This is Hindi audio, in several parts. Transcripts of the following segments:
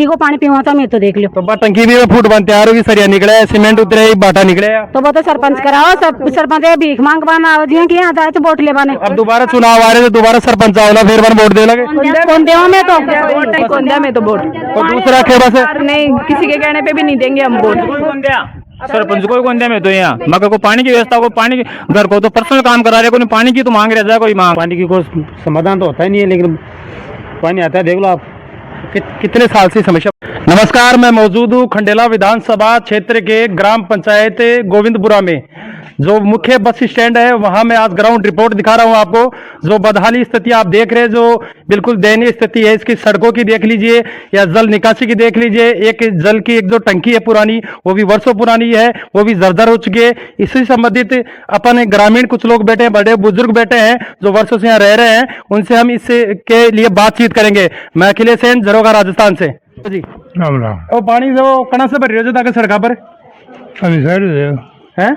टंकी को पानी पीवा था मैं तो देख लो। तो टंकी भी फूट बन तैयार होगी, सरिया निकले, सीमेंट उतरे, बाटा निकले। तो वो तो सरपंच कराओ, सरपंच भीख मांग बना जी कि यहाँ जाए तो वोट ले बने। अब दोबारा चुनाव आ रहे तो दोबारा सरपंच आओ फिर बन वोट दे लगे कौन देवा में तो वोट और दूसरा खेबा से नहीं, किसी के कहने पे भी नहीं देंगे हम वोट। सरपंच को कौन दिया मैं तो यहाँ मगर को पानी की व्यवस्था को पानी घर को तो पर्सनल काम करा रहे, कोई पानी की तो मांग रहा है, कोई मांग पानी की कोई समाधान तो होता ही नहीं है, लेकिन पानी आता है। देख लो आप कितने साल से समस्या। नमस्कार, मैं मौजूद हूँ खंडेला विधानसभा क्षेत्र के ग्राम पंचायत गोविंदपुरा में, जो मुख्य बस स्टैंड है वहां मैं आज ग्राउंड रिपोर्ट दिखा रहा हूं आपको। जो बदहाली स्थिति आप देख रहे हैं, जो बिल्कुल दयनीय स्थिति है, इसकी सड़कों की देख लीजिए या जल निकासी की देख लीजिए। एक जल की एक जो टंकी है पुरानी, वो भी वर्षों पुरानी है, वो भी जर्जर हो चुकी है। इससे संबंधित अपन ग्रामीण कुछ लोग बैठे हैं, बड़े बुजुर्ग बैठे हैं जो वर्षों से यहाँ रह रहे हैं, उनसे हम इससे के लिए बातचीत करेंगे। मैं अखिलेश सेन, झरोगा, राजस्थान से जी। राम राम। वो पानी जो कणा से भर रही हो ताकि सड़का पर हमेशा ही रहे हैं,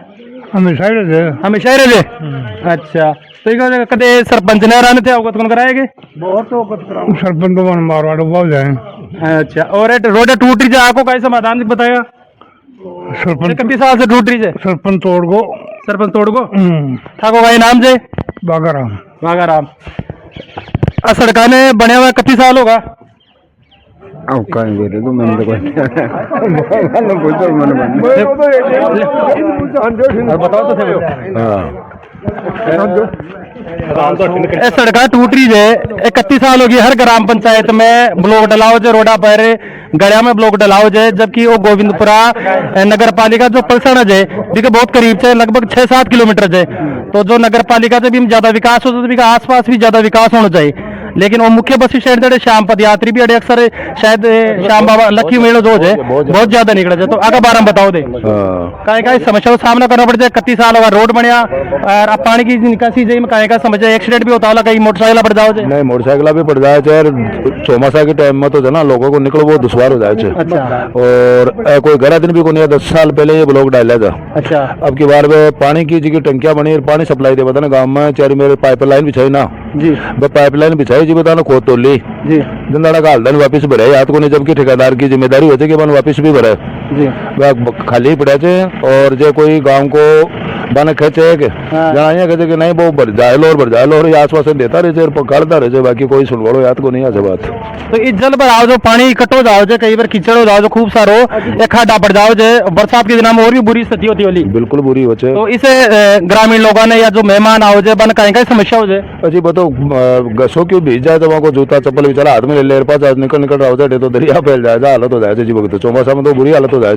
हमेशा ही रहे हमेशा ही रहे। अच्छा, तो ये कदे सरपंच ने राने थे अवगत कौन कराएंगे? बहुत सरपंच तो मारवाड़ बहुत जाए। अच्छा, और रोड टूट रही है, आपको कैसे समाधान बताएगा? सरपंच कितने साल से टूट रही है? सरपंच तोड़ को ठाको भाई नाम से बागाराम। बागाराम। सड़का ने बने हुआ कितने साल होगा? तो मैंने बताओ तो सड़का टूट रही है 31 साल होगी। हर ग्राम पंचायत में ब्लॉक डलाओ जो रोडा पर गड़िया में ब्लॉक डलाओ जाए, जबकि वो गोविंदपुरा नगर पालिका जो पलसण है देखिए बहुत करीब से लगभग 6-7 किलोमीटर है। तो जो नगर पालिका से भी ज्यादा विकास हो तो आस पास भी ज्यादा विकास होना चाहिए। लेकिन वो मुख्य बस स्टैंड जड़े श्याम पद यात्री भी अड़े अक्सर शायद श्याम बाबा लक्की मेलो जो है बहुत ज्यादा निकले जाए। तो आगे बारे में बताओ दे काय समस्या का सामना करना पड़ जाए। 31 साल होगा रोड बनया और अब पानी की निकासी जाए में काय का समस्या, एक्सीडेंट भी होता होगा, कहीं मोटरसाइकिल पड़ जाओ नहीं, मोटरसाइकिल भी पड़ जाए चाहे चौमासा के टाइम में तो जना लोगों को निकलो वो दुश्वार हो जाए। अच्छा, और कोई घर दिन भी को नहीं 10 साल पहले ये ब्लॉक डाला था। अच्छा, अब की बार में पानी की जी टंकियां बनी, पानी सप्लाई दे बता ना गाँव में चार मेरे पाइपलाइन बिछाई ना जी, पाइपलाइन बिछाई जी बता ना खोद तोड़ ली जी, जिंदा का हल्दन वापिस भरे याद को नहीं, जबकि ठेकेदार की जिम्मेदारी होती है कि वापिस भी भरे जी, खाली पड़े थे। और जो कोई गांव को बन खेचे जहाँ कहते कि नहीं वो भर जाए लो और ये आश्वासन देता रहे पकड़ता रहे, बाकी कोई सुनवाड़ो याद को नहीं आ बात। तो इस जल पर आओ जो पानी इकट्ठो जाओ जो कई बार कीचड़ हो जाओ जो खूब सारो एक खाडा पड़ जाओ जो बरसात के दिन में और भी बुरी स्थिति होती होली, बिल्कुल बुरी हो जाए। तो इसे ग्रामीण लोगों ने या जो मेहमान आओ जाए बन कहीं समस्या हो जाए। अच्छी बताओ गसो क्यों भीज जाए तो वहाँ को जूता चप्पल बेचारा हाथ में ले पास निकल रहा हो जाए तो दरिया फैल जाए, हालत हो जाए जी वक्त चौमासा में तो बुरी हालत हो जाए।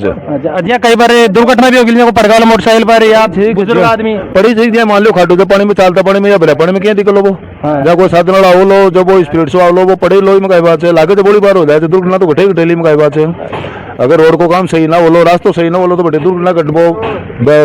कई बार दुर्घटना भी होगी पड़ गया मोटरसाइकिल पर या बुजुर्ग आदमी पड़ी चाहिए, मान लो खाटू तो पानी में चलता पानी में या भरे पानी में क्या निकलो वो या कोई साधन आओ लो जब वो स्पीड से आओ लो वो पड़े लो में कई बात है, लागे तो बड़ी बार हो जाए दुर्घटना तो घटे घटेली में कई बात है। अगर रोड को काम सही ना बोलो रास्ता सही ना बोलो तो बड़े दुर्घटना घटबो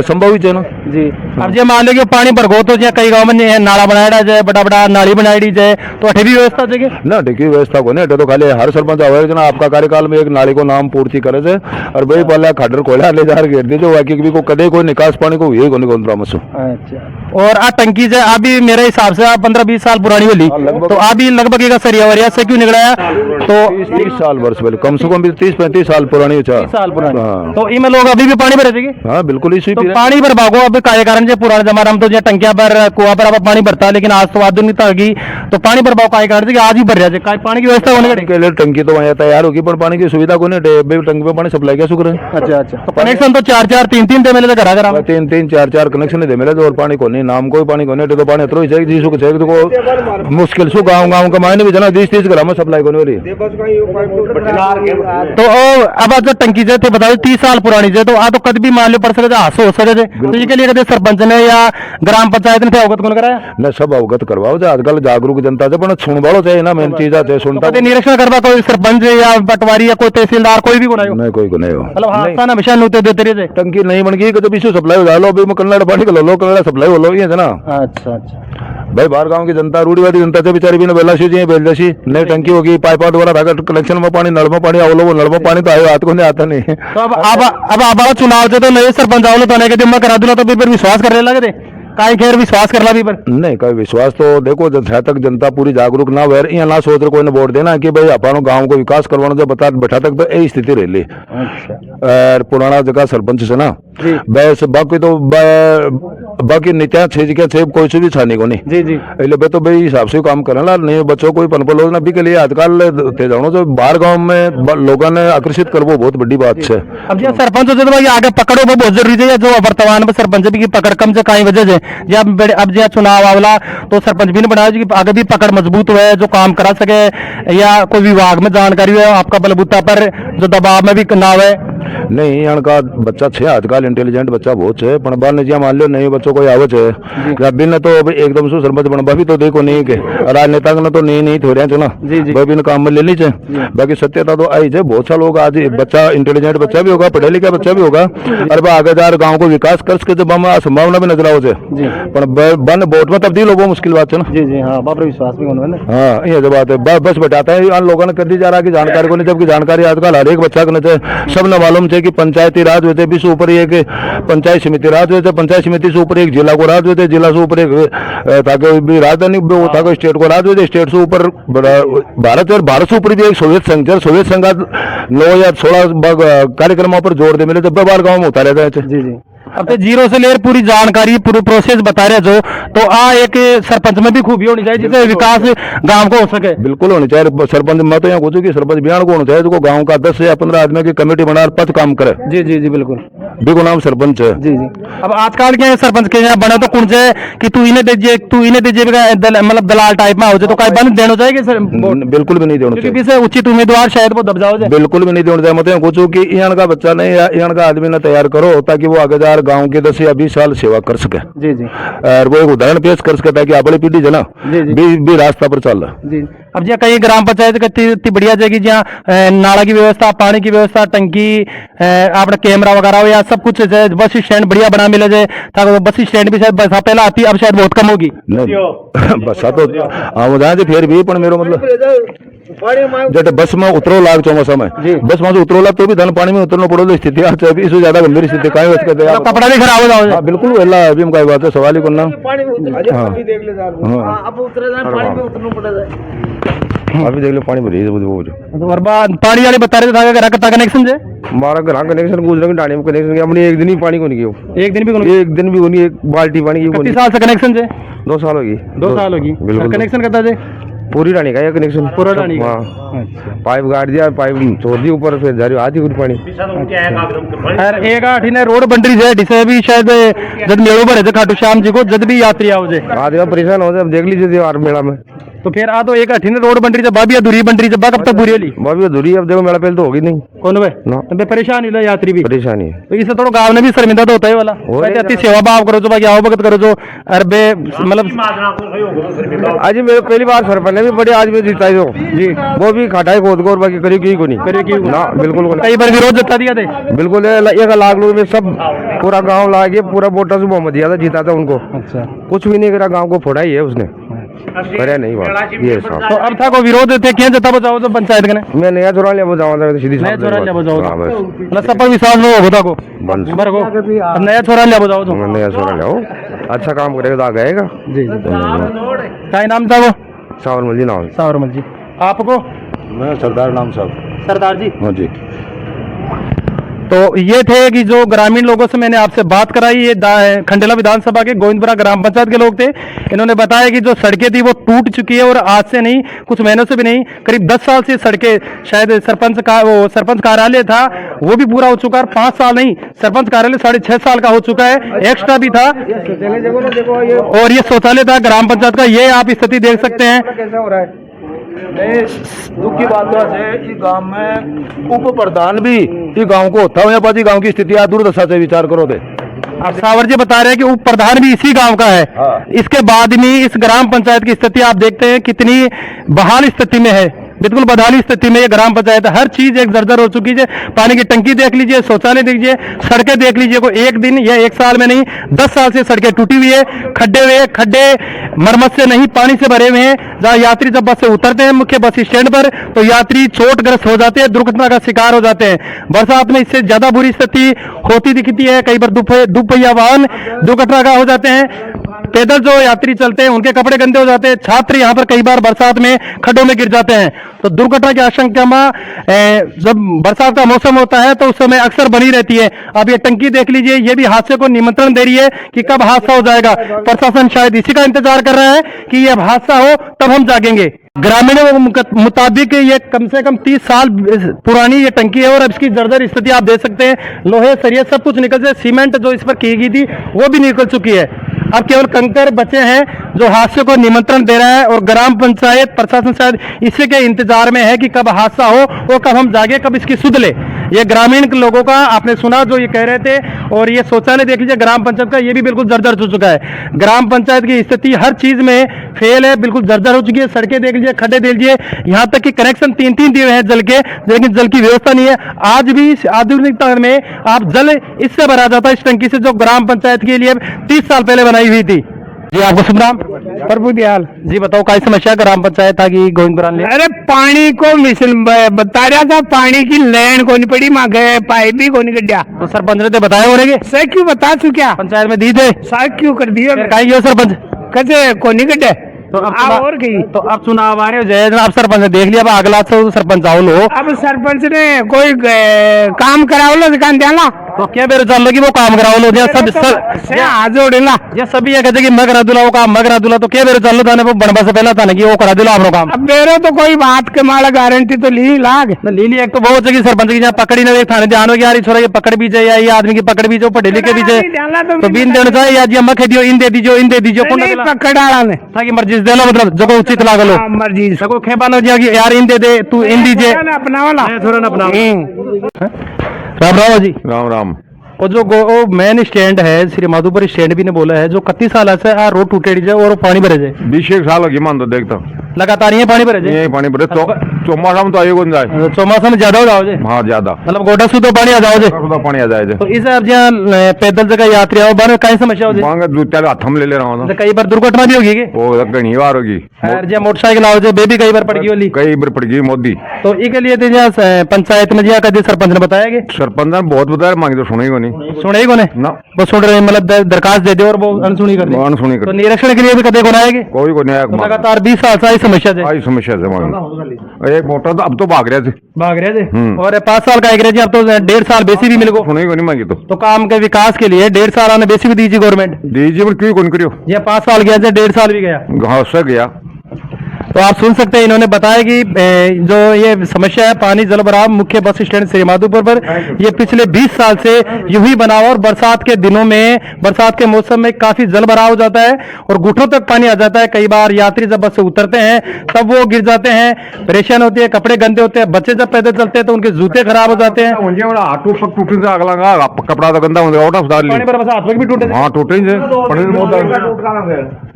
संभव ही है ना जी। अब जो मान लो कि पानी भरगो तो कई गाँव में नाला बनाया जाए, बड़ा नाली बनाई जाए, तो अठे भी व्यवस्था चाहिए ना? देखिए व्यवस्था को नहीं तो खाली हर सरपंच आवे जना आपका कार्यकाल में एक नाली को नाम पूर्ति करे थे और वही पहले खाडर कोयला ले जा घेर दीजिए बाकी भी को कदे कोई निकास पानी को ये अच्छा। और आ टंकी से अभी मेरे हिसाब से 15-20 साल पुरानी होली तो अभी लगभग एक सरिया वरिया से क्यों निकला तो 30 साल वर्ष पहले कम से कम 30-35 साल पुरानी साल पुरानी। तो इनमें लोग अभी भी पानी भरे थे? हाँ बिल्कुल इसी तो पानी भर भागो अब काय कारण जो पुराने जमाने में तो टंकिया पर कुआ पर अब पानी भरता है, लेकिन आज तो आधुनिकता होगी तो पानी भर भाव काय कारण आज ही भर रहा है पानी की व्यवस्था होने के लिए टंकी तो वहाँ तैयार होगी पर पानी की सुविधा को नहीं टंकी में पानी सप्लाई क्या शुक्र है। अच्छा, तो कनेक्शन तो 4-4 3-3 दे मिले घर 3-3 4-4 कनेक्शन दे मिले और पानी को नहीं नाम कोई पानी को नहीं तो पानी अतरो चाहिए जी सुख चाहिए तो मुश्किल सु गाँव का मायने भी जना 20-30 ग्राम में सप्लाई को नहीं हो रही। तो अब जो टंकी थे बताओ 30 साल पुरानी है तो आ तो कद भी मान लो पड़ सके हादसा हो सके तो इसके लिए कदे सरपंच ने या ग्राम पंचायत ने अवगत कौन कराया न सब अवगत करवाओ आजकल जागरूक जनता से पण सुनवाड़ो चाहिए ना मेन चीज है सुनता निरीक्षण करवा कोई सरपंच या पटवारी या कोई तहसीलदार कोई भी बनायो नहीं कोई को नहीं हो मतलब हादसा ना विषय नूते देते रहे टंकी नहीं बन गई तो बीसो सप्लाई हो जालो अभी कन्नड़ पानी को लो कन्नड़ सप्लाई हो लो ये है ना। अच्छा, भाई बाहर गांव की जनता रूढ़ीवादी जनता से बेचारी भी बेलाशी जी बेलदासी नई टंकी होगी पाइप द्वारा अगर कनेक्शन में पानी नल में पानी आओ लो नल में पानी तो आयो हाथ को नहीं आता नहीं। तो अब चुनाव से तो नए सरपंच आओ तो करा दूंगा तो फिर विश्वास करने लगे थे काई खैर विश्वास कर ला भी पर नहीं कोई विश्वास तो देखो जब तक जनता पूरी जागरूक ना हो यहाँ ना सोच रहे कोई ने वोट देना कि भाई अपन गांव को विकास करवाना जो बता बैठा तक तो यही स्थिति रही और पुराना जगह सरपंच से ना बस बाकी तो बाकी नीतियां छे जगह छे कोई से भी छानी को नहीं जी जी એટલે तो भाई हिसाब से काम करना नहीं बच्चों कोई पनपल योजना भी के लिए आजकल ते जानो जो बाहर गांव में लोगों ने आकर्षित करवो बहुत बड़ी बात है। अब जो सरपंच हो तो भाई आगे पकड़ो वो बहुत जरूरी है जो वर्तमान में सरपंच भी की पकड़ कम से कई वजह से जब अब जो चुनाव आवला तो सरपंच भी ने बनाया कि आगे भी पकड़ मजबूत हुए जो काम करा सके या कोई विभाग में जानकारी है आपका बलबूता पर जो दबाव में भी ना है नहीं यहाँ का बच्चा छे आजकल इंटेलिजेंट बच्चा बहुत है पण बार ने मान लो नहीं बच्चों कोई आवच है या बिन तो एकदम से सरपंच बनवा भी तो देखो नहीं के राजनेता ने तो नहीं थोड़े हैं ना भाई बिन काम में ले लीजिए बाकी सत्यता तो आई है बहुत सा लोग आज बच्चा इंटेलिजेंट बच्चा भी होगा पढ़े लिखा बच्चा भी होगा और वह आगे जा गाँव को विकास कर सके जब हम संभावना भी नजर आओ बन वोट में तब्दील हो मुश्किल बात है ना जी जी हाँ बाप रे विश्वास भी होना है हाँ ये बात है बस बैठाता है लोगों ने कर दी जा रहा है कि जानकारी को नहीं जबकि जानकारी आजकल हर एक बच्चा को सब ने मालूम है कि पंचायती राज होते भी से ऊपर एक पंचायत समिति राज होते पंचायत समिति से ऊपर एक जिला को राज होते जिला से ऊपर एक ताकि भी राजधानी ताकि स्टेट को राज होते स्टेट से ऊपर भारत और भारत से ऊपर भी एक सोवियत संघ सोवियत संघ 9 या 16 कार्यक्रमों पर जोर दे मिले जब बार गाँव में उतारे गए थे। जी जी अब तो जीरो से लेकर पूरी जानकारी पूरी प्रोसेस बता रहे जो तो एक सरपंच में भी खूबी होनी चाहिए जिससे विकास गांव को हो सके बिल्कुल होनी चाहिए सरपंच मैं तो यहाँ पूछूं कि सरपंच बयान को होना चाहिए जो गांव का 10 या 15 आदमी की कमेटी बना पद काम करे। जी जी जी बिल्कुल बिल्कुल नाम सरपंच है। जी जी अब आजकल के सरपंच के यहाँ बने तो कौन से कि तू इन्हें दीजिए मतलब दलाल टाइप में हो जाए तो कई बंद देना चाहिए सर बिल्कुल भी नहीं देना चाहिए उचित उम्मीदवार शायद वो दब जाओ बिल्कुल भी नहीं देना चाहिए मतलब पूछूं कि यहाँ का बच्चा नहीं या यहाँ का आदमी ने तैयार करो ताकि वो आगे जा गाँव के 10 या 20 साल सेवा कर सके। जी जी और वो एक उदाहरण पेश कर सके ताकि अगली पीढ़ी जो ना भी रास्ता पर चल रहा। जी अब जो कई ग्राम पंचायत इतनी बढ़िया जगह जहाँ नाला की व्यवस्था पानी की व्यवस्था टंकी अपना कैमरा वगैरह हो या सब कुछ बस स्टैंड बढ़िया बना मिले जाए ताकि बस स्टैंड भी शायद बसा पहला आती अब शायद बहुत कम होगी बसा तो हाँ जाए फिर भी पर मेरो मतलब जैसे बस में उतरो लाग चौमासा में बस में उतरो लाग तो भी धन पानी में उतरना पड़ो स्थिति इससे ज्यादा गंभीर स्थिति कहीं कपड़ा भी खराब हो जाओ बिल्कुल वेला अभी हम बात है सवाल ही करना अभी देख लो पानी भरी और पानी वाले बता रहे थे घर का कनेक्शन है हमारा घर कनेक्शन गुजरे डाणी में कनेक्शन हमने एक दिन ही पानी को नहीं किया एक दिन भी नहीं एक बाल्टी पानी की 30 साल से कनेक्शन है 2 साल होगी 2 साल होगी कनेक्शन करता है पूरी रानी का कनेक्शन पूरा रानी का पाइप गाड़ दिया पाइप छोड़ दी ऊपर फिर जा रही आधी पूरी पानी एक आठ ने रोड बन रही है जिसे भी शायद जब मेड़ो भरे थे खाटू श्याम जी को जब भी यात्री आओ आदमी परेशान हो जाए देख लीजिए मेला में तो फिर आ तो एक अठीने रोड बन रही है बाबी अधूरी बन रही है कब तक पूरी होली बाबी अधूरी अब देखो मेला पहले तो होगी नहीं कौन भाई परेशानी हो यात्री भी परेशानी तो इससे थोड़ा गाँव में भी शर्मिंदा तो होता है वाला अति सेवा भाव करो जो बाकी आओ भगत करो जो अरबे मतलब आज मेरे पहली बार सरपंच ने भी बड़े आज भी जीता है जी वो भी खाटाई खोद को बाकी करी की को नहीं ना बिल्कुल कई बार विरोध जता दिया थे बिल्कुल 1 लाख लोग में सब पूरा गाँव ला के पूरा वोटर से मोहम्मद दिया था जीता था उनको। अच्छा कुछ भी नहीं करा गाँव को फोड़ा ही है उसने करे नहीं बात ये सब तो अब था को विरोध थे क्या जता बचाओ तो पंचायत के मैं नया चोरा लिया बजाऊँ था सीधी नया चोरा लिया बजाओ मतलब सब पर विश्वास न होता को बर को अब नया चोरा लिया बजाओ तो नया चोरा लिया अच्छा काम करेगा तो आएगा जी क्या नाम था वो सावरमल जी नाम सावरमल जी आपको मैं सरदार नाम साहब सरदार जी हाँ जी तो ये थे कि जो ग्रामीण लोगों से मैंने आपसे बात कराई ये खंडेला विधानसभा के गोविंदपुरा ग्राम पंचायत के लोग थे। इन्होंने बताया कि जो सड़कें थी वो टूट चुकी है और आज से नहीं कुछ महीनों से भी नहीं करीब 10 साल से सड़कें शायद सरपंच कार्यालय था वो भी पूरा हो चुका है 5 साल नहीं सरपंच कार्यालय 6.5 साल का हो चुका है एक्स्ट्रा भी था और ये शौचालय था ग्राम पंचायत का ये आप स्थिति देख सकते हैं कैसा हो रहा है दुख की बात है इस गांव में उप प्रधान भी इस गांव को होता है पाजी गांव की स्थिति आप दूरदशा से विचार करो थे आप सावर जी बता रहे हैं कि उप प्रधान भी इसी गांव का है। हाँ। इसके बाद में इस ग्राम पंचायत की स्थिति आप देखते हैं कितनी बहाल स्थिति में है बिल्कुल बदहाली स्थिति में ये ग्राम पंचायत हर चीज एक जर्जर हो चुकी है। पानी की टंकी देख लीजिए शौचालय देखिए सड़कें देख लीजिए को एक दिन या 1 साल में नहीं 10 साल से सड़कें टूटी हुई है खड्डे मरम्मत से नहीं पानी से भरे हुए हैं जहाँ यात्री जब बस से उतरते हैं मुख्य बस स्टैंड पर तो यात्री चोटग्रस्त हो जाते हैं दुर्घटना का शिकार हो जाते हैं। बरसात में इससे ज्यादा बुरी स्थिति होती दिखती है कई बार दुपहिया वाहन दुर्घटना का हो जाते हैं। पैदल जो यात्री चलते हैं उनके कपड़े गंदे हो जाते हैं, छात्र यहाँ पर कई बार बरसात में खड्डों में गिर जाते हैं। तो दुर्घटना की आशंका में जब बरसात का मौसम होता है तो उस समय अक्सर बनी रहती है। अब ये टंकी देख लीजिए, ये भी हादसे को निमंत्रण दे रही है कि कब हादसा हो जाएगा। प्रशासन शायद इसी का इंतजार कर रहा है कि ये हादसा हो तब हम जागेंगे। ग्रामीणों के मुताबिक ये कम से कम 30 साल पुरानी ये टंकी है और अब इसकी जर्जर स्थिति आप देख सकते हैं। लोहे सरिया सब कुछ निकल से, सीमेंट जो इस पर की गई थी वो भी निकल चुकी है। अब केवल कंकर बचे हैं जो हादसे को निमंत्रण दे रहा है और ग्राम पंचायत प्रशासन शायद इसी के इंतजार में है कि कब हादसा हो और कब हम जागे, कब इसकी सुध ले। ये ग्रामीण लोगों का आपने सुना जो ये कह रहे थे। और ये शौचालय देख लीजिए ग्राम पंचायत का, ये भी बिल्कुल जर्जर हो चुका है। ग्राम पंचायत की स्थिति हर चीज में फेल है, बिल्कुल जर्जर हो चुकी है। सड़कें देख लीजिए, खड्डे देख लीजिए, यहाँ तक कि कनेक्शन 3-3 दिए हैं जल के, लेकिन जल की व्यवस्था नहीं है। आज भी इस आधुनिकता में आप जल इससे भरा जाता है, इस टंकी से, जो ग्राम पंचायत के लिए 30 साल पहले बनाई हुई थी। जी आपको शुभ नाम? प्रभु दयाल। जी बताओ क्या समस्या ग्राम पंचायत था कि गोविंदपुरान ले? अरे पानी को मिशन बता रहा था, पानी की लाइन को नहीं पड़ी, माँ गए पाइप भी को नहीं कटिया। तो सरपंच ने तो बताया हो रहे सर क्यों बता तू क्या पंचायत में दी थे, सर क्यों कर दिया कहीं गए सरपंच? कैसे को नहीं कटे तो अब और गई। तो अब चुनाव आ रहे हो जय, आप सरपंच ने देख लिया, अब अगला तो सरपंच आओ लो। अब सरपंच ने कोई काम कराओ लो दुकान देना तो क्या बेरो चल लो कि वो काम कराओ लो जोड़ेला ये सभी ये कहते कि मैं करा दूला वो काम मैं करा दूला। तो क्या बेरो चल लो थाने वो बनवा से पहले था ना कि वो करा दिला अपना काम। अब मेरे तो कोई बात के माला गारंटी तो ली लाग ली ली। एक तो बहुत जगह सरपंच की जहाँ पकड़ी ना थाने ध्यान हो यार छोरा की पकड़ भी जाए, ये आदमी की पकड़ भी जाओ, पढ़े लिखे भी जाए तो बिन देना चाहिए यार, अम्मा खेदियो इन दे दीजिए इन दे दीजिए पकड़ डाला ने ताकि मर्जी दे लो, मतलब जो उचित लागो लो मर्जी सको खेपा ना यार इन दे दे तू इन दीजिए अपना वाला थोड़ा ना अपना। राम राम जी। राम राम। और जो मेन स्टैंड है श्री माधोपुर स्टैंड भी ने बोला है जो 31 साल से आ रोड टूटे जाए और पानी भरे जाए 20 साल होगी मान तो देखता लगातार ये पानी भरे जाए, यही पानी भरे चौमासा में तो आइए कौन जाए, चौमासा में ज्यादा हो जाओ जे, हाँ ज्यादा मतलब गोटा सुधो पानी आ जाओ जे, पानी आ जाए तो इस अब जहाँ पैदल जगह यात्री आओ बार कई समस्या हो जाए, जूते हाथ में ले ले रहा हूँ कई बार दुर्घटना भी होगी वो कहीं बार होगी, जहाँ मोटरसाइकिल आओ जे बेबी कई बार पड़ गई होली, कई बार पड़ गई मोदी। तो इसके लिए तो जहाँ पंचायत में जहाँ कभी सरपंच ने बताया कि सरपंच ने बहुत बताया, मांगी तो सुनी को नहीं, सुने ही को नहीं ना वो सुन रहे मतलब दरखास्त दे दे और वो अनसुनी कर दे, अनसुनी तो कर निरीक्षण के लिए भी कदे को आएगी कोई को नहीं आया, लगातार 20 साल से आई समस्या से आई समस्या से मांग एक मोटा तो अब तो भाग रहे थे भाग रहे थे और 5 साल का एक रहे अब तो 1.5 साल बेसी भी मिल गो सुनी को नहीं मांगी तो काम के विकास के लिए 1.5 साल आने बेसी भी दीजिए गवर्नमेंट दीजिए पर क्यों कौन करियो, ये 5 साल गया 1.5 साल भी गया घास से गया। तो आप सुन सकते हैं इन्होंने बताया कि जो ये समस्या है पानी जल भराव मुख्य बस स्टैंड श्री माधोपुर पर ये पिछले 20 साल से यूं ही बना हुआ और बरसात के दिनों में बरसात के मौसम में काफी जल भराव हो जाता है और घुटनों तक पानी आ जाता है। कई बार यात्री जब बस से उतरते हैं तब वो गिर जाते हैं, परेशान होती है, कपड़े गंदे होते हैं, बच्चे जब पैदल चलते हैं तो उनके जूते खराब हो जाते हैं, कपड़ा तो गंदा हाथ भी टूटे। हाँ टूटे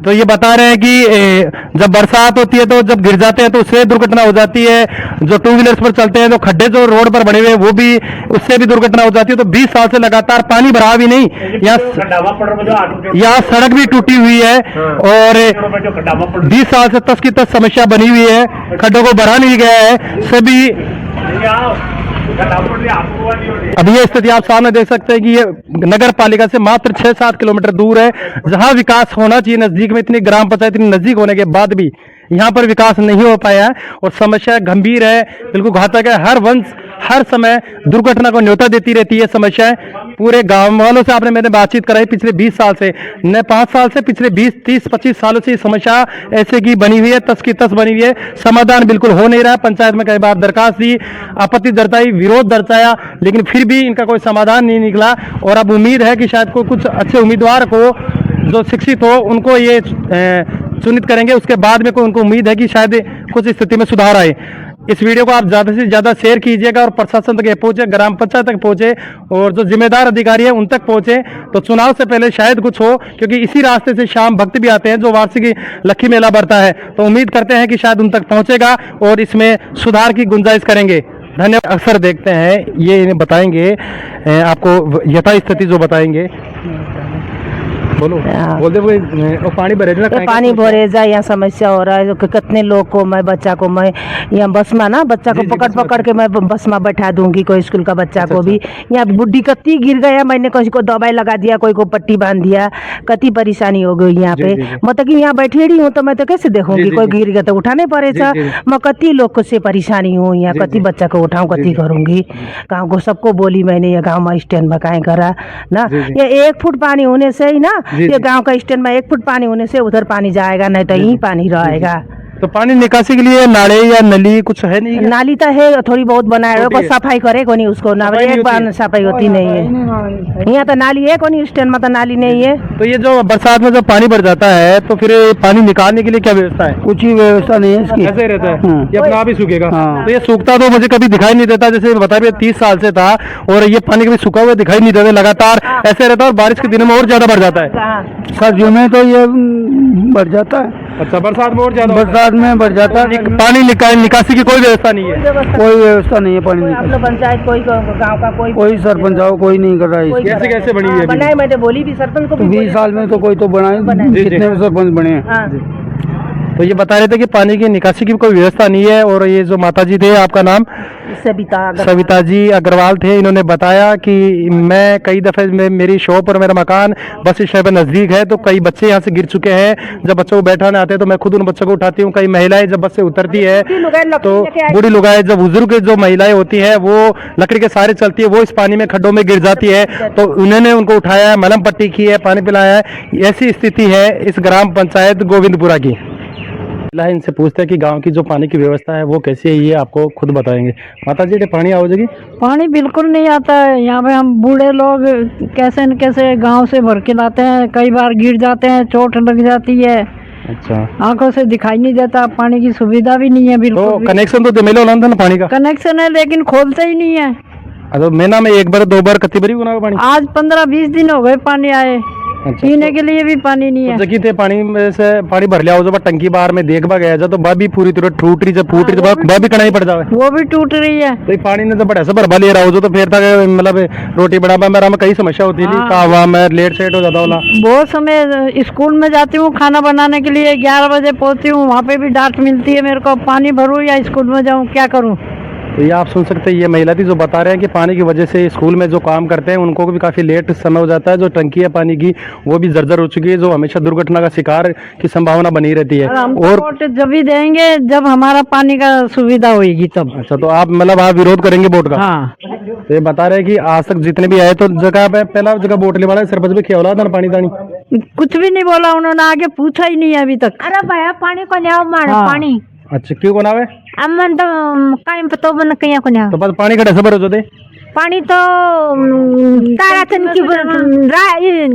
तो ये बता रहे हैं कि जब बरसात होती है तो जब गिर जाते हैं तो उससे दुर्घटना हो जाती है, जो 2 व्हीलर्स पर चलते हैं तो खड्डे जो रोड पर बने हुए वो भी उससे भी दुर्घटना हो जाती है। तो 20 साल से लगातार पानी भरा भी नहीं, यहाँ सड़क भी टूटी हुई है और 20 साल से तस की तस समस्या बनी हुई है, खड्डों को भरा नहीं गया है सभी। अब ये स्थिति आप सामने देख सकते हैं कि ये नगर पालिका से मात्र 6-7 किलोमीटर दूर है, जहां विकास होना चाहिए नजदीक में, इतनी ग्राम पंचायत इतनी नजदीक होने के बाद भी यहाँ पर विकास नहीं हो पाया है और समस्या गंभीर है, बिल्कुल घातक है। हर वंश हर समय दुर्घटना को न्योता देती रहती है समस्याएं। पूरे गांव वालों से आपने मैंने बातचीत कराई पिछले 20 साल से, न 5 साल से, पिछले 20-30-25 सालों से ये समस्या ऐसे की बनी हुई है, तस की तस बनी हुई है, समाधान बिल्कुल हो नहीं रहा। पंचायत में कई बार दरखास्त दी, आपत्ति दर्शाई, विरोध दर्शाया, लेकिन फिर भी इनका कोई समाधान नहीं निकला और अब उम्मीद है कि शायद कुछ अच्छे उम्मीदवार को जो शिक्षित हो उनको ये चुनित करेंगे, उसके बाद में उनको उम्मीद है कि शायद कुछ स्थिति में सुधार आए। इस वीडियो को आप ज्यादा से ज्यादा शेयर कीजिएगा और प्रशासन तक पहुंचे, ग्राम पंचायत तक पहुंचे और जो जिम्मेदार अधिकारी है उन तक पहुंचे, तो चुनाव से पहले शायद कुछ हो, क्योंकि इसी रास्ते से शाम भक्त भी आते हैं जो वार्षिक लक्खी मेला बढ़ता है। तो उम्मीद करते हैं कि शायद उन तक पहुंचेगा और इसमें सुधार की गुंजाइश करेंगे। धन्यवाद। अक्सर देखते हैं ये इन्हें बताएंगे आपको यथा स्थिति जो बताएंगे। बोलो बोल दे वो पानी भरे ना ये पानी भरे जाए, यहाँ समस्या हो रहा है। कितने लोग को मैं बच्चा को मैं यहाँ बस में ना बच्चा को पकड़ पकड़ के मैं बस में बैठा दूंगी, कोई स्कूल का बच्चा को भी। यहाँ बुढ़ी कत्ती गिर गया, मैंने किसी को दवाई लगा दिया, कोई को पट्टी बांध दिया, कति परेशानी हो गई यहाँ पे। मतलब कि यहाँ बैठी रही हूँ तो मैं तो कैसे देखूंगी, कोई गिर गया तो उठाने पड़े। मैं कति लोग को से परेशानी हूँ यहाँ, कति बच्चा को उठाऊँ, कति करूंगी। गाँव को सबको बोली मैंने, ये गाँव में स्टैंड में काहे करा ना, ये 1 फुट पानी होने से ही ना, ये गांव का स्टैंड में 1 फुट पानी होने से उधर पानी जाएगा, नहीं तो यहीं पानी रहेगा। तो पानी निकासी के लिए नाले या नली कुछ है नहीं? नाली तो है, थोड़ी बहुत बनाया है, सफाई करे को नहीं उसको ना, एक बार सफाई होती नहीं है। यहाँ तो नाली है को नहीं, स्टैंड में तो नाली नहीं है। तो ये जो बरसात में जब पानी भर जाता है तो फिर पानी निकालने के लिए क्या व्यवस्था है? कुछ ही व्यवस्था नहीं है इसकी, ऐसे ही रहता है, ये अपना आप ही सूखेगा। तो ये सूखता तो मुझे कभी दिखाई नहीं देता, जैसे बता रहे 30 साल से था और ये पानी कभी सूखा हुआ दिखाई नहीं देता, लगातार ऐसे रहता है। और बारिश के दिनों में और ज्यादा बढ़ जाता है, सर्दियों में तो ये बढ़ जाता है। अच्छा, बरसात में और ज्यादा, बरसात में बढ़ जाता है। पानी निकासी की कोई व्यवस्था नहीं है? कोई व्यवस्था नहीं है पानी निकासी। पंचायत कोई गाँव का कोई सरपंच आओ, कोई नहीं कर रहा है। कैसे कैसे बनी है? बनाए, मैं तो बोली भी सरपंच को 20 साल में तो कोई तो बनाए, जितने भी सरपंच बने हैं। तो ये बता रहे थे कि पानी की निकासी की कोई व्यवस्था नहीं है। और ये जो माताजी थे, आपका नाम? सविता जी अग्रवाल थे। इन्होंने बताया कि मैं कई दफे मेरी शॉप और मेरा मकान बस स्टैंड पे नजदीक है, तो कई बच्चे यहाँ से गिर चुके हैं। जब बच्चों को बैठाने आते हैं तो मैं खुद उन बच्चों को उठाती हूँ। कई महिलाएं जब बस से उतरती है तो बूढ़ी लुगाई, जब बुजुर्ग जो महिलाएं होती है वो लकड़ी के सहारे चलती है, वो इस पानी में खड्डों में गिर जाती है। तो उन्होंने उनको उठाया, मलहम पट्टी की है, पानी पिलाया है। ऐसी स्थिति है इस ग्राम पंचायत गोविंदपुरा की। इनसे पूछते हैं कि गांव की जो पानी की व्यवस्था है वो कैसी है, ये आपको खुद बताएंगे। माता जी, पानी आओ जगी? पानी बिल्कुल नहीं आता है यहाँ पे। हम बूढ़े लोग कैसे न कैसे गांव से भर के लाते हैं, कई बार गिर जाते हैं, चोट लग जाती है। अच्छा, आंखों से दिखाई नहीं देता, पानी की सुविधा भी नहीं है बिल्कुल। तो कनेक्शन तो मिलो था ना पानी का? कनेक्शन है लेकिन खोलते ही नहीं है। अच्छा, महीना में 1 बार 2 बार कति बारी गुना पानी? आज 15-20 दिन हो गए पानी आए। अच्छा, पीने के लिए भी पानी नहीं है। तो जगी थे पानी में से पानी भर लिया हो, जब टंकी बाहर में देखवा गया जा तो भी पूरी तरह टूट रही, जब फूट रही तो भी कढ़ाई पड़ जावे, वो भी टूट रही है। तो पानी ने तो बड़ा ऐसा भरवा ले रहा हो जो तो फिर तक मतलब रोटी बना मेरा में कई समस्या होती थी। कावा में लेट सेट हो जाता वाला। बहुत समय स्कूल में जाती हूँ खाना बनाने के लिए, 11 बजे पहुँचती हूँ, वहाँ पे भी डांट मिलती है मेरे को, पानी भरूँ या स्कूल में जाऊँ, क्या करूँ। तो ये आप सुन सकते हैं, ये महिला थी जो बता रहे हैं कि पानी की वजह से स्कूल में जो काम करते हैं उनको भी काफ़ी लेट समय हो जाता है। जो टंकी है पानी की वो भी जर्जर हो चुकी है, जो हमेशा दुर्घटना का शिकार की संभावना बनी रहती है। और वोट जब भी देंगे जब हमारा पानी का सुविधा होगी तब। अच्छा, तो आप मतलब आप विरोध करेंगे वोट का? हाँ। तो ये बता रहे हैं कि आज तक जितने भी आए तो जगह पे पहला जगह वोट ले वाला सरपंच भी खिया था पानी तानी, कुछ भी नहीं बोला उन्होंने, आगे पूछा ही नहीं अभी तक। अरे भैया पानी को न्याव मार पानी। अच्छा, क्यों को नावे? अमन तो कायम पतो बन कया को न्याव तो बस पानी का ढसा भरो जो दे पानी तो तारा तन की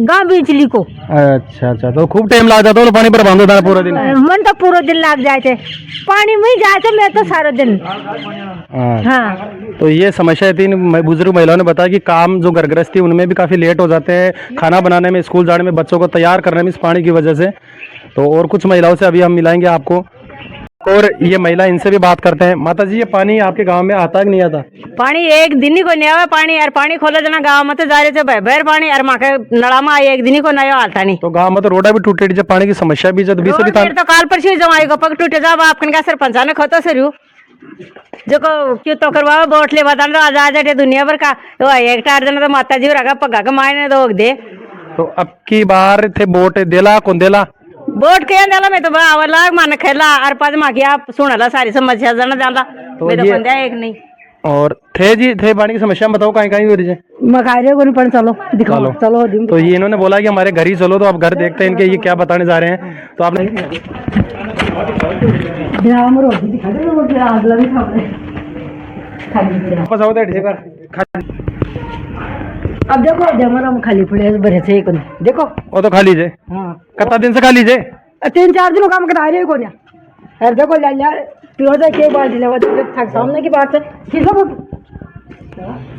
गांव बिजली को। अच्छा अच्छा, तो खूब टाइम लग जाता है पानी पर बांधो था पूरा दिन? मन तो पूरा दिन लग जाए थे, पानी में जाए थे मैं तो सारा दिन। हाँ, तो ये समस्या थी। बुजुर्ग महिलाओं ने बताया कि काम जो घर गृहस्थी उनमें भी काफी लेट हो जाते हैं, खाना बनाने में, स्कूल जाने में, बच्चों को तैयार करने में इस पानी की वजह से। तो और कुछ महिलाओं से अभी हम मिलाएंगे आपको, और ये महिला इनसे भी बात करते हैं। माता जी, ये पानी आपके गांव में आता कि नहीं आता? पानी एक दिन ही को नहीं आवे पानी, यार पानी खोले जना गाँव में तो जा रहे थे बैर पानी, यार माँ के नड़ा में एक दिन ही को नहीं आता नहीं। तो गांव में तो रोडा भी टूटे, जब पानी की समस्या भी जब भी तो काल पर जमाई को पग टूटे जाब आपकन का सरपंच ने खोतो से रू जो को क्यों तो करवा बोट ले बता आजाद दुनिया भर का तो एक टार जना तो माता जी रखा पगा के मायने दो दे। तो अब की बार थे बोट देला कौन देला? बोट के देला मैं तो आवला मन खेला और पाज माँ की आप सुनला सारी समस्या जना जाला तो मैं तो बंदा एक नहीं। और थे जी थे पानी की समस्या बताओ कहीं कहीं हो रही है? मकारे को नहीं पड़, चलो दिखाओ, चलो। तो ये इन्होंने बोला कि हमारे घर ही चलो, तो आप घर देखते हैं इनके ये क्या बताने जा रहे हैं। तो आपने अब देखो हमारा खाली पड़े बड़े से देखो वो तो खा लीजिए। हाँ, कितना दिन से खा लीजिए? 3-4 दिन काम करा रहे को यार देखो यार के बात सामने की बात है।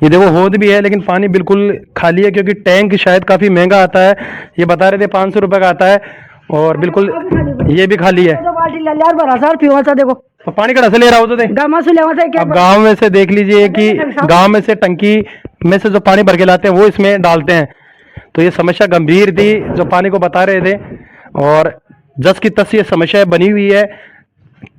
ये देखो होद भी है लेकिन पानी बिल्कुल खाली है, क्योंकि टैंक शायद काफी महंगा आता है। ये बता रहे थे 500 रुपए का आता है, और बिल्कुल ये भी खाली है। देखो तो पानी का से ले रहा हो तो दे अब गांव में से देख लीजिए कि गांव में से टंकी में से जो पानी भर के लाते हैं वो इसमें डालते हैं। तो ये समस्या गंभीर थी जो पानी को बता रहे थे, और जस की तस ये समस्या बनी हुई है।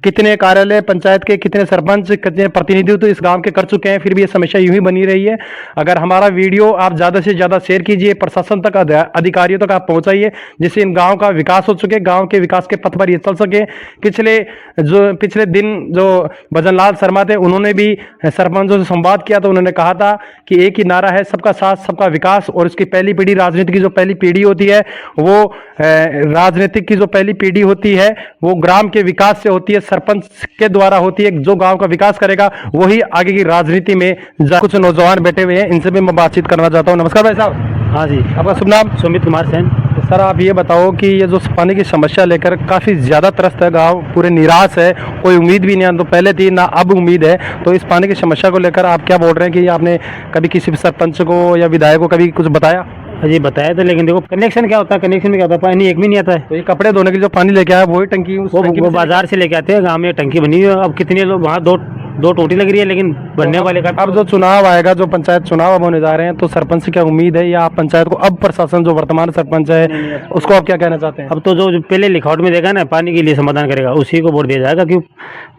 कितने कार्यालय पंचायत के, कितने सरपंच, कितने प्रतिनिधि तो इस गांव के कर चुके हैं, फिर भी ये समस्या यूं ही बनी रही है। अगर हमारा वीडियो आप ज़्यादा से ज़्यादा शेयर कीजिए, प्रशासन तक, अधिकारियों तक आप पहुंचाइए, जिससे इन गांव का विकास हो सके, गांव के विकास के पथ पर ये चल सके। पिछले दिन जो भजनलाल शर्मा थे, उन्होंने भी सरपंचों से संवाद किया, तो उन्होंने कहा था कि एक ही नारा है, सबका साथ सबका विकास। और इसकी पहली पीढ़ी, राजनीति की जो पहली पीढ़ी होती है, वो राजनीतिक की जो पहली पीढ़ी होती है वो ग्राम के विकास से होती है, सरपंच के द्वारा होती है। जो गांव का विकास करेगा वही आगे की राजनीति में कुछ नौजवान बैठे हुए हैं, इनसे भी मैं बातचीत करना चाहता हूं। नमस्कार भाई साहब। हाँ जी, आपका शुभ नाम? सुमित कुमार सेन। सर, आप ये बताओ कि ये जो पानी की समस्या लेकर काफी ज्यादा त्रस्त है गांव, पूरे निराश है, कोई उम्मीद भी नहीं, तो पहले थी ना अब उम्मीद है। तो इस पानी की समस्या को लेकर आप क्या बोल रहे हैं कि आपने कभी किसी भी सरपंच को या विधायक को कभी कुछ बताया? जी बताया था, लेकिन देखो कनेक्शन क्या होता है, कनेक्शन में क्या होता है, पानी एक भी नहीं आता है। तो ये कपड़े धोने के लिए जो पानी लेके आया वही टंकी, वो बाजार से लेके आते हैं, गाँव में टंकी बनी हुई है। अब कितने लोग वहाँ दो टोटी लग रही है, लेकिन भरने वाले का। अब जो चुनाव आएगा, जो पंचायत चुनाव अब होने जा रहे हैं, तो सरपंच से क्या उम्मीद है, या आप पंचायत को, अब प्रशासन जो वर्तमान सरपंच है उसको आप क्या कहना चाहते हैं? अब तो जो पहले लिखावट में देगा ना, पानी के लिए समाधान करेगा, उसी को वोट दिया जाएगा, क्यों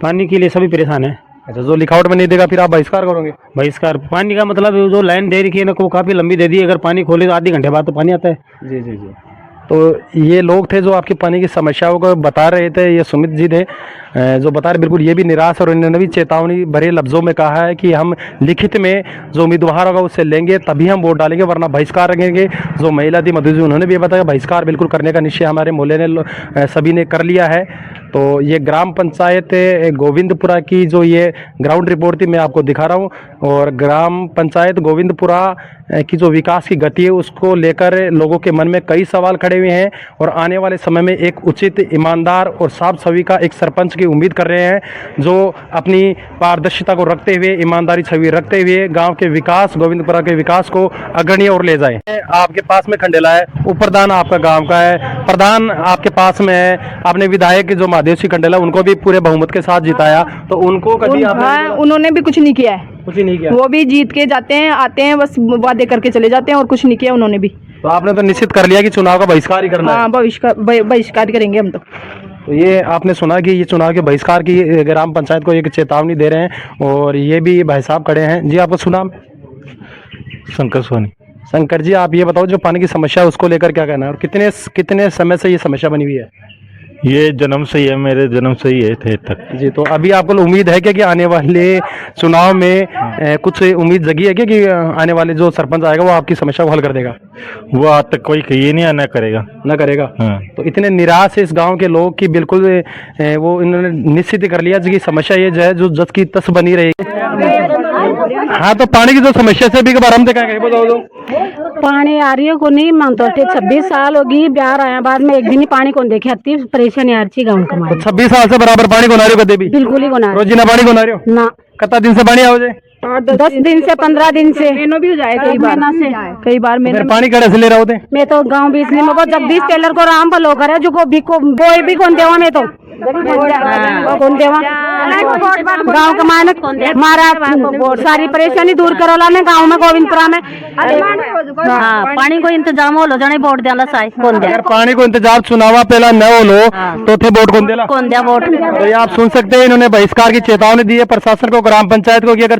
पानी के लिए सभी परेशान है। अच्छा, जो लिखावट में नहीं देगा फिर आप बहिष्कार करोगे? बहिष्कार, पानी का मतलब जो लाइन दे रही है ना, वो काफी लंबी दे दी है। अगर पानी खोले तो आधे घंटे बाद तो पानी आता है। जी जी जी। तो ये लोग थे जो आपकी पानी की समस्याओं को बता रहे थे, ये सुमित जी थे जो बता रहे, बिल्कुल ये भी निराश, और इन्होंने भी चेतावनी भरे लफ्जों में कहा है कि हम लिखित में जो उम्मीदवार होगा उससे लेंगे, तभी हम वोट डालेंगे, वरना बहिष्कार रखेंगे। जो महिला थी मधु जी, उन्होंने भी बताया बहिष्कार बिल्कुल करने का निश्चय हमारे मोहल्ले ने सभी ने कर लिया है। तो ये ग्राम पंचायत गोविंदपुरा की जो ये ग्राउंड रिपोर्ट थी, मैं आपको दिखा रहा हूँ। और ग्राम पंचायत गोविंदपुरा की जो विकास की गति है उसको लेकर लोगों के मन में कई सवाल खड़े हुए हैं, और आने वाले समय में एक उचित, ईमानदार और साफ छवि का एक सरपंच की उम्मीद कर रहे हैं, जो अपनी पारदर्शिता को रखते हुए, ईमानदारी छवि रखते हुए गांव के विकास, गोविंदपुरा के विकास को अग्रणी ओर ले जाए। आपके पास में खंडेला है, उपप्रधान आपका गांव का है, प्रधान आपके पास में है, आपने विधायक जो महादेव सिंह खंडेला उनको भी पूरे बहुमत के साथ जिताया, तो उनको कभी उन्होंने भी कुछ नहीं किया है, कुछ नहीं किया। वो भी जीत के जाते हैं, आते हैं, बस वादे करके चले जाते हैं, और कुछ नहीं किया उन्होंने भी। तो आपने तो निश्चित कर लिया कि चुनाव का बहिष्कार ही करना है? हाँ, बहिष्कार करेंगे हम तो। तो ये आपने सुना कि ये चुनाव के बहिष्कार की ग्राम पंचायत को एक चेतावनी दे रहे हैं, और ये भी भाई साहब खड़े हैं। जी, आपका सुनाम? शंकर सोनी। शंकर जी, आप ये बताओ जो पानी की समस्या है उसको लेकर क्या कहना है, और कितने समय से ये समस्या बनी हुई है? ये जन्म से ही है, मेरे जन्म से ही है थे तक। जी, तो अभी आपको उम्मीद है क्या कि आने वाले चुनाव में कुछ उम्मीद जगी है क्या कि आने वाले जो सरपंच आएगा वो आपकी समस्या को हल कर देगा? वो आज तक कोई ये नहीं आना करेगा, ना करेगा। हाँ। तो इतने निराश है इस गांव के लोग कि बिल्कुल वो इन्होंने निश्चित ही कर लिया कि समस्या ये जो है जो जस की तस बनी रहेगी। हाँ, तो पानी की जो समस्या से भी एक बार हम देखेंगे, बताओ। पानी आ रही है को नहीं मानता, 26 साल होगी बिहार आया, बाद में एक दिन ही पानी कौन देखे, अति परेशानी आ रही गाँव का। 26 साल से बराबर पानी को ना रही हो कदे भी? बिल्कुल ही गुना रोजी ना पानी को ना रही हो ना। कितना दिन से पानी आओ जे? 10 दिन से 15 दिन से महीनों भी हो जाए, कई बार फिर पानी कड़े से ले रहे होते? मैं तो गाँव बिजली में वो जगदीश टेलर को राम भलो करे, जो को भी कौन देवा, मैं तो कौन देवा गाँव का मानक महाराज सारी परेशानी दूर करोला ने गाँव में गोविंदपुरा में। हाँ, पानी को इंतजाम हो लो जाने वोट देला साई कौन दे। अगर पानी को इंतजाम चुनावा पहला न हो लो तो थे वोट कौन देला? कौन दिया वोट? तो ये आप सुन सकते हैं, इन्होंने बहिष्कार की चेतावनी दी है प्रशासन को, ग्राम पंचायत को, कि अगर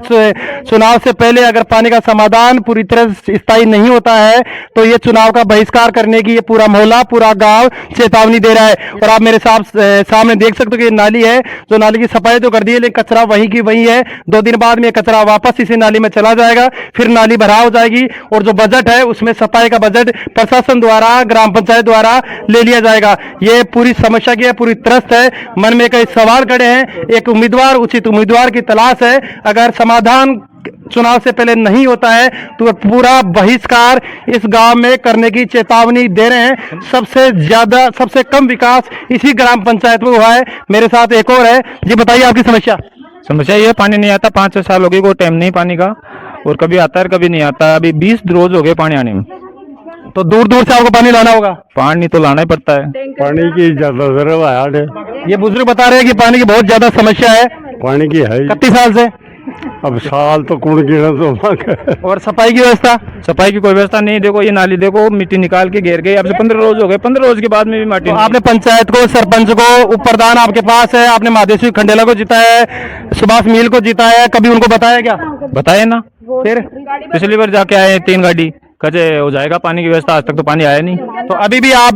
चुनाव से पहले अगर पानी का समाधान पूरी तरह स्थायी नहीं होता है तो ये चुनाव का बहिष्कार करने की ये पूरा मोहल्ला, पूरा गांव चेतावनी दे रहा है। और आप मेरे सामने देख सकते हो कि ये नाली है, जो नाली की सफाई तो कर दी है, लेकिन कचरा वहीं की वहीं है। 2 दिन बाद में कचरा वापस इसी नाली में चला जाएगा, फिर नाली भरा हो जाएगी, और जो बजट है उसमें सफाई का बजट प्रशासन द्वारा, ग्राम पंचायत द्वारा ले लिया जाएगा। ये पूरी समस्या की है, पूरी त्रस्त है, मन में कई सवाल खड़े हैं। एक उम्मीदवार, उचित उम्मीदवार की तलाश है। अगर समाधान चुनाव से पहले नहीं होता है तो पूरा बहिष्कार इस गांव में करने की चेतावनी दे रहे हैं। सबसे कम विकास इसी ग्राम पंचायत में हुआ है। मेरे साथ एक और है। जी बताइए आपकी समस्या। ये पानी नहीं आता, 5-6 साल हो गए, कोई टाइम नहीं पानी का, और कभी आता है कभी नहीं आता। अभी 20 रोज हो गए पानी आने में, तो दूर दूर से आपको पानी लाना होगा? पानी तो लाना ही पड़ता है। पानी की ज्यादा जरूरत है। ये बुजुर्ग बता रहे हैं कि पानी की बहुत ज्यादा समस्या है। पानी की है 31 साल से अब साल तो कौन गिरा तो और सफाई की व्यवस्था? सफाई की कोई व्यवस्था नहीं। देखो ये नाली देखो, मिट्टी निकाल के घेर गई। अब से 15 रोज हो गए, 15 रोज के बाद में भी माटी तो आपने पंचायत को, सरपंच को, उप प्रधान आपके पास है, आपने महादेव खंडेला को जीता है, सुभाष मील को जीता है, कभी उनको बताया क्या? बताए ना, फिर पिछली बार जाके आए 3 गाड़ी, कहे हो जाएगा पानी की व्यवस्था, आज तक तो पानी आया नहीं। तो अभी भी आप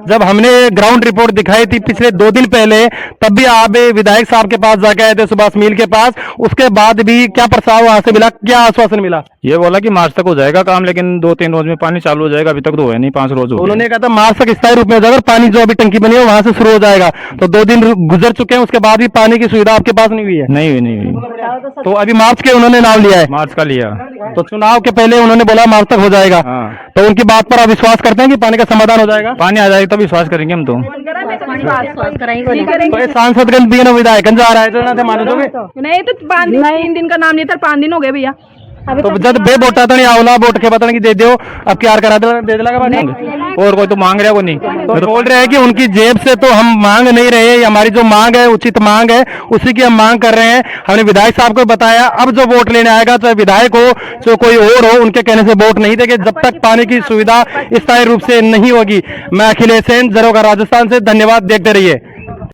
जब हमने ग्राउंड रिपोर्ट दिखाई थी पिछले 2 दिन पहले, तब भी आप विधायक साहब के पास जाके आए थे, सुभाष मील के पास। उसके बाद भी क्या प्रस्ताव वहां से मिला, क्या आश्वासन मिला? ये बोला कि मार्च तक हो जाएगा काम, लेकिन 2-3 रोज में पानी चालू हो जाएगा। अभी तक तो हुआ नहीं, 5 रोज हो गए। उन्होंने कहा था मार्च तक स्थायी रूप में हो जाएगा, पानी जो अभी टंकी बनी है वहां से शुरू हो जाएगा। तो 2 दिन गुजर चुके हैं, उसके बाद भी पानी की सुविधा आपके पास नहीं हुई है? नहीं हुई, नहीं हुई। तो अभी मार्च के उन्होंने नाम लिया है? मार्च का लिया। तो चुनाव के पहले उन्होंने बोला मार्च तक हो जाएगा। हाँ। तो उनकी बात पर आप विश्वास करते हैं कि पानी का समाधान हो जाएगा? पानी आ जाएगा तो विश्वास करेंगे हम तो। तो ये सांसदगंज भी है ना, विधायकगंज आ रहा है, तो ना थे मानो दोगे? नहीं तो 5 दिन, 3 दिन का नाम नहीं था, 5 दिन हो गए भैया। तो जब बे वोटा तो नहीं आवला वोट के पता नहीं दे दो, अब क्या करा दे देगा और कोई तो मांग रहा को नहीं। तो बोल रहे हैं कि उनकी जेब से तो हम मांग नहीं रहे, हमारी जो मांग है उचित मांग है, उसी की हम मांग कर रहे हैं। हमने विधायक साहब को बताया, अब जो वोट लेने आएगा, चाहे विधायक हो चाहे कोई और हो, उनके कहने से वोट नहीं देंगे जब तक पानी की सुविधा स्थायी रूप से नहीं होगी। मैं अखिलेश सेन, जरोगा राजस्थान से, धन्यवाद। देखते रहिए।